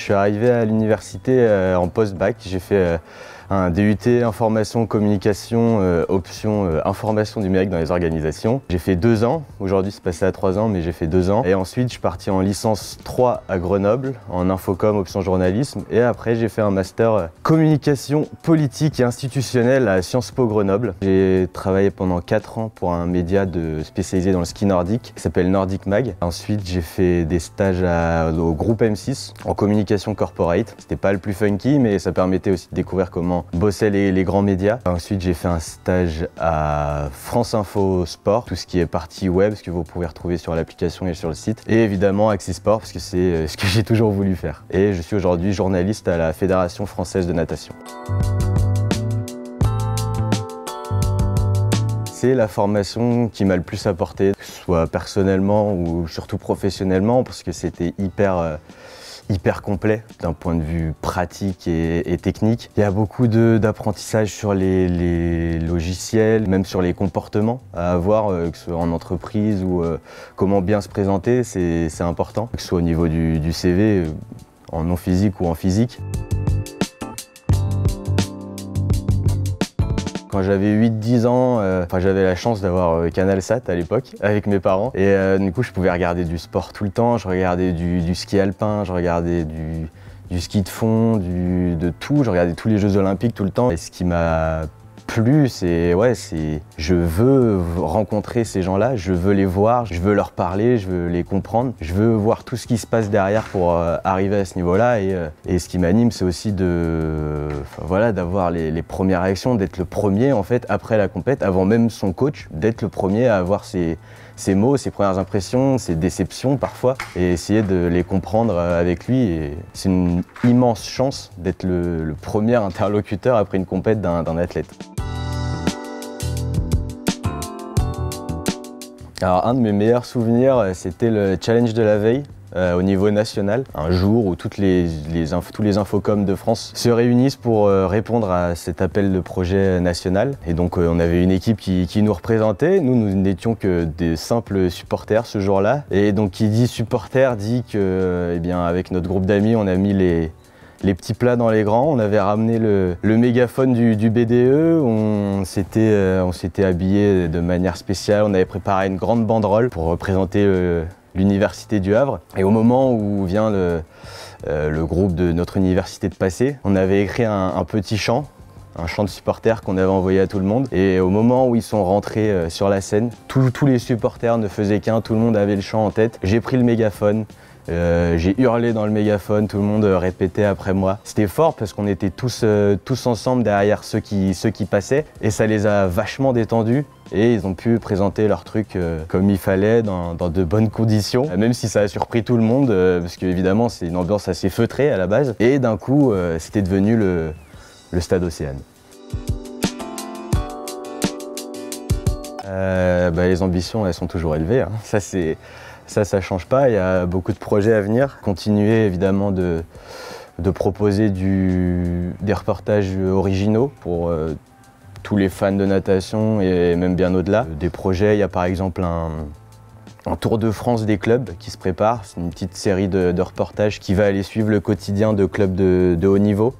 suis arrivé à l'université en post-bac. J'ai fait un DUT information communication, option information numérique dans les organisations. J'ai fait 2 ans, aujourd'hui c'est passé à 3 ans, mais j'ai fait 2 ans. Et ensuite je suis parti en licence 3 à Grenoble, en infocom, option journalisme. Et après j'ai fait un master communication politique et institutionnelle à Sciences Po Grenoble. J'ai travaillé pendant 4 ans pour un média spécialisé dans le ski nordique qui s'appelle Nordic Mag. Ensuite j'ai fait des stages au groupe M6 en communication corporate. C'était pas le plus funky, mais ça permettait aussi de découvrir comment bossaient les grands médias. Ensuite j'ai fait un stage à France Info Sport, tout ce qui est partie web, ce que vous pouvez retrouver sur l'application et sur le site. Et évidemment Axis Sport, parce que c'est ce que j'ai toujours voulu faire. Et je suis aujourd'hui journaliste à la Fédération Française de Natation. C'est la formation qui m'a le plus apporté, que ce soit personnellement ou surtout professionnellement, parce que c'était hyper complet d'un point de vue pratique et technique. Il y a beaucoup d'apprentissage sur les logiciels, même sur les comportements à avoir, que ce soit en entreprise ou comment bien se présenter, c'est important, que ce soit au niveau du CV, en non physique ou en physique. Quand j'avais 8-10 ans, j'avais la chance d'avoir CanalSat à l'époque avec mes parents et du coup je pouvais regarder du sport tout le temps, je regardais du ski alpin, je regardais du ski de fond, de tout, je regardais tous les Jeux Olympiques tout le temps et ce qui m'a plu, c'est je veux rencontrer ces gens-là, je veux les voir, je veux leur parler, je veux les comprendre, je veux voir tout ce qui se passe derrière pour arriver à ce niveau-là et ce qui m'anime, c'est aussi d'avoir les premières réactions, d'être le premier en fait après la compète, avant même son coach, d'être le premier à avoir ses mots, ses premières impressions, ses déceptions parfois, et essayer de les comprendre avec lui. Et c'est une immense chance d'être le premier interlocuteur après une compète d'un athlète. Alors un de mes meilleurs souvenirs, c'était le challenge de la veille. Au niveau national, un jour où tous les infocoms de France se réunissent pour répondre à cet appel de projet national. Et donc on avait une équipe qui nous représentait. Nous n'étions que des simples supporters ce jour-là. Et donc qui dit supporter dit que, eh bien, avec notre groupe d'amis, on a mis les petits plats dans les grands, on avait ramené le mégaphone du BDE, on s'était habillé de manière spéciale, on avait préparé une grande banderole pour représenter l'université du Havre. Et au moment où vient le groupe de notre université de passer, on avait écrit un petit chant, un chant de supporters qu'on avait envoyé à tout le monde. Et au moment où ils sont rentrés sur la scène, tous les supporters ne faisaient qu'un, tout le monde avait le chant en tête. J'ai pris le mégaphone. J'ai hurlé dans le mégaphone, tout le monde répétait après moi. C'était fort parce qu'on était tous ensemble derrière ceux qui passaient et ça les a vachement détendus et ils ont pu présenter leur truc comme il fallait, dans de bonnes conditions. Même si ça a surpris tout le monde parce qu'évidemment c'est une ambiance assez feutrée à la base. Et d'un coup c'était devenu le stade Océane. Les ambitions elles sont toujours élevées, hein. Ça change pas, il y a beaucoup de projets à venir. Continuer évidemment de proposer des reportages originaux pour tous les fans de natation et même bien au-delà. Des projets, il y a par exemple un Tour de France des clubs qui se prépare. C'est une petite série de reportages qui va aller suivre le quotidien de clubs de haut niveau,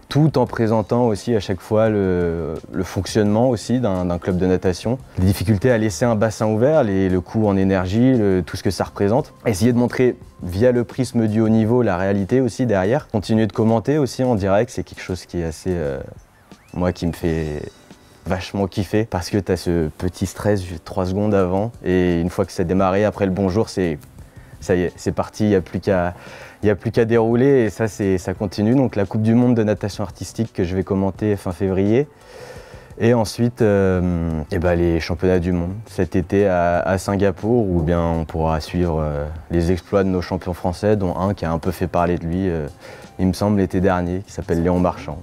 tout en présentant aussi à chaque fois le fonctionnement aussi d'un club de natation. Les difficultés à laisser un bassin ouvert, le coût en énergie, tout ce que ça représente. Essayer de montrer via le prisme du haut niveau la réalité aussi derrière. Continuer de commenter aussi en direct, c'est quelque chose qui est assez, moi qui me fait vachement kiffer parce que tu as ce petit stress 3 secondes avant et une fois que ça a démarré, après le bonjour, ça y est, c'est parti, il n'y a plus qu'à dérouler et ça continue. Donc la Coupe du Monde de natation artistique que je vais commenter fin février. Et ensuite, les championnats du monde cet été à Singapour où bien on pourra suivre les exploits de nos champions français, dont un qui a un peu fait parler de lui, il me semble l'été dernier, qui s'appelle Léon Marchand.